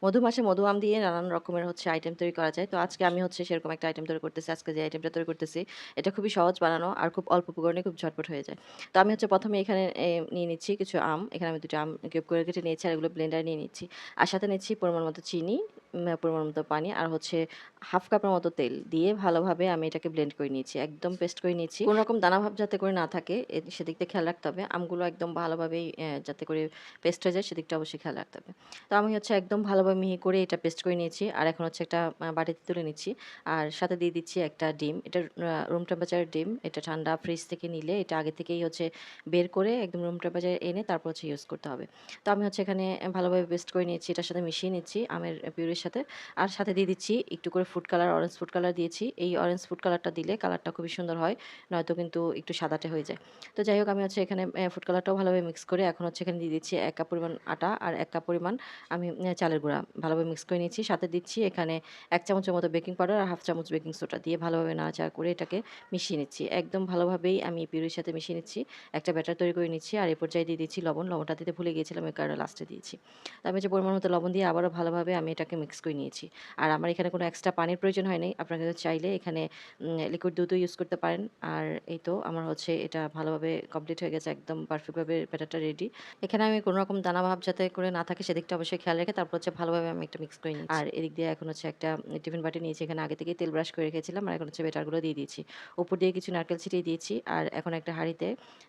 মধু মাসে মধু আম দিয়ে নানান রকমের আইটেম তৈরি করা যায়। তো আজকে আমি সেরকম একটা আইটেম তৈরি করতেছি। আজকে যে আইটেমটা তৈরি করতেছি, এটা খুবই সহজ বানানো আর খুব অল্প উপকরণে খুব ঝটপট হয়ে যায়। তো আমি ১ম এ এখানে নিয়ে নিচ্ছি কিছু আম। এখানে আমি ২ টা আম কিউব করে কেটে নিয়েছি আর এগুলো ব্লেন্ডারে নিয়ে নিচ্ছি। আর সাথে নিচ্ছি পরিমাণ মতো চিনি, পরিমাণ মতো পানি আর 1/2 কাপের মতো তেল দিয়ে ভালোভাবে আমি এটাকে ব্লেন্ড করে নিয়েছি। একদম পেস্ট করে নিয়েছি। কোন রকম দানা ভাব যাতে করে না থাকে সেদিক দিয়ে খেয়াল রাখতে হবে। আমগুলো একদম ভালোভাবেই যাতে করে পেস্ট হয়ে যায় সেদিকটা অবশ্যই খেয়াল রাখতে হবে। তো আমি একদম ভালোভাবে মিহি করে এটা পেস্ট করে নিয়েছি। আর এখন একটা বাটিতে তুলে নিচ্ছি। আর সাথে দিয়ে দিচ্ছি একটা ডিম। এটা রুম টেম্পারেচারের ডিম। এটা ঠান্ডা ফ্রিজ থেকে নিলে এটা আগে থেকেই বের করে একদম রুম টেম্পারেচারে এনে তারপর ইউজ করতে হবে। তো আমি এখানে ভালোভাবে পেস্ট করে নিয়েছি। এটার সাথে মিশিয়ে নিচ্ছি আমের পিউরির সাথে। আর সাথে দিয়ে দিচ্ছি একটু করে food colour, orange food colour দিয়েছি। এই অরেঞ্জ ফুড কালারটা দিলে কালারটা খুবই সুন্দর হয়। নয়তো কিন্তু একটু সাদাটে হয়ে যায়। তো যাই হোক আমি এখানে ফুড কালারটাও ভালোভাবে মিক্স করে এখন এখানে দিয়ে দিচ্ছি ১ কাপ পরিমাণ আটা আর ১ কাপ পরিমাণ আমি চালের গুঁড়া ভালোভাবে মিক্স করে নিয়েছি। সাথে দিচ্ছি এখানে ১ চামচের মতো বেকিং পাউডার আর 1/2 চামচ বেকিং সোডা দিয়ে ভালোভাবে নাড়াচাড়া করে এটাকে মিশিয়ে নিচ্ছি। একদম ভালোভাবেই আমি পিউরির সাথে মিশিয়ে নিচ্ছি। একটা ব্যাটার তৈরি করে নিচ্ছি। আর এই পর্যায়ে দিয়ে দিচ্ছি লবণ। লবণটা দিতে ভুলে গিয়েছিলাম, এই কারণে লাস্টে দিয়েছি। তো আমি পরিমাণ মতো লবণ দিয়ে আবারও ভালোভাবে আমি এটাকে মিক্স করে নিয়েছি। আর আমার এখানে কোনো এক্সট্রা পানির প্রয়োজন হয়নি। আপনারা কিন্তু চাইলে এখানে লিকুইড দুধও ইউজ করতে পারেন। আর এই তো আমার এটা ভালোভাবে কমপ্লিট হয়ে গেছে। একদম পারফেক্টভাবে ব্যাটারটা রেডি। এখানে আমি কোনো রকম দানা ভাব যাতে করে না থাকে সেদিকটা অবশ্যই খেয়াল রেখে তারপর ভালোভাবে আমি একটা মিক্স করে নিচ্ছি। আর এদিক দিয়ে এখন একটা টিফিন বাটি নিয়েছি। এখানে আগে থেকেই তেল ব্রাশ করে রেখেছিলাম। আর এখন ব্যাটারগুলো দিয়ে দিয়েছি। উপর দিয়ে কিছু নারকেল ছিটিয়ে দিয়েছি। আর এখন একটা হাঁড়িতে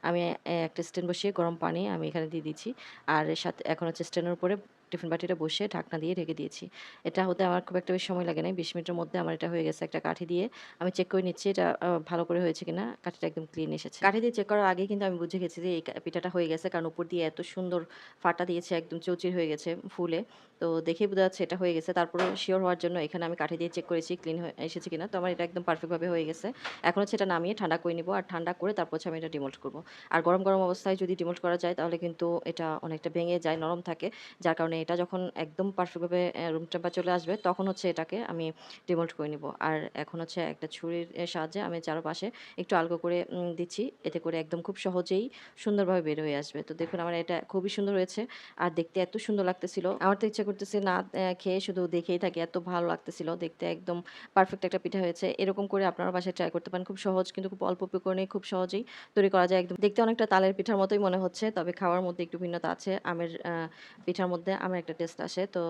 আমি একটা স্ট্যান্ড বসিয়ে গরম পানি আমি এখানে দিয়ে দিচ্ছি। আর এর সাথে এখন স্ট্যান্ডের উপরে টিফিন বাটিটা বসিয়ে ঢাকনা দিয়ে ঢেকে দিয়েছি। এটা হতে আমার খুব একটা বেশি সময় লাগে নাই। ২০ মিনিটের মধ্যে আমার এটা হয়ে গেছে। একটা কাঠি দিয়ে আমি চেক করে নিচ্ছি এটা ভালো করে হয়েছে কিনা। কাঠিটা একদম ক্লিন এসেছে। কাঠি দিয়ে চেক করার আগেই কিন্তু আমি বুঝে গেছি যে এই পিঠাটা হয়ে গেছে। কারণ উপর দিয়ে এত সুন্দর ফাটা দিয়েছে, একদম চৌচির হয়ে গেছে ফুলে। তো দেখেই বোঝা যাচ্ছে এটা হয়ে গেছে। তারপরেও সিওর হওয়ার জন্য এখানে আমি কাঠি দিয়ে চেক করেছি ক্লিন হয়ে এসেছে কিনা। তো আমার এটা একদম পারফেক্টভাবে হয়ে গেছে। এখন এটা নামিয়ে ঠান্ডা করে নিব। আর ঠান্ডা করে তারপর আমি এটা ডিমোল্ড করব। আর গরম, গরম অবস্থায় যদি ডিমোল্ড করা যায় তাহলে কিন্তু এটা অনেকটা ভেঙে যায়, নরম থাকে। যার কারণে এটা যখন একদম পারফেক্টভাবে রুম টেম্পারেচার চলে আসবে তখন এটাকে আমি ডিমোল্ড করে নিব। আর এখন একটা ছুরির সাহায্যে আমি চারপাশে একটু আলগো করে দিচ্ছি। এতে করে একদম খুব সহজেই সুন্দরভাবে বের হয়ে আসবে। তো দেখুন আমার এটা খুবই সুন্দর হয়েছে। আর দেখতে এত সুন্দর লাগতেছিল। আমার তো ইচ্ছা করতেছে না খেয়ে শুধু দেখেই থাকি। এত ভালো লাগতেছিল। দেখতে একদম পারফেক্ট একটা পিঠা হয়েছে। এরকম করে আপনারাও বাসায় ট্রাই করতে পারেন। খুব সহজ কিন্তু খুব অল্প উপকরণে খুব সহজেই তৈরি করা যায়। একদম দেখতে অনেকটা তালের পিঠার মতোই মনে হচ্ছে। তবে খাওয়ার মধ্যে একটু ভিন্নতা আছে। আমের পিঠার মধ্যে আমের একটা টেস্ট আসে। তো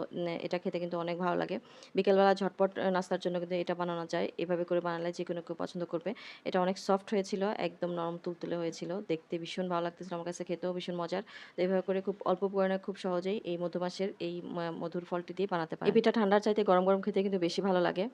এটা খেতে কিন্তু অনেক ভালো লাগে। বিকেলবেলা ঝটপট নাস্তার জন্য কিন্তু এটা বানানো যায়। এভাবে করে বানালে যেকোনো কেউ পছন্দ করবে। এটা অনেক সফট হয়েছিল, একদম নরম তুলতুলে হয়েছিল। দেখতে ভীষণ ভালো লাগতেছিল আমার কাছে, খেতেও ভীষণ মজার। তো এভাবে করে খুব অল্প উপকরণে খুব সহজেই এই মধু মাসের এই মধুর ফলটি দিয়ে বানাতে পারেন। এই পিঠা ঠান্ডার চাইতে গরম, গরম খেতে কিন্তু বেশি ভালো লাগে।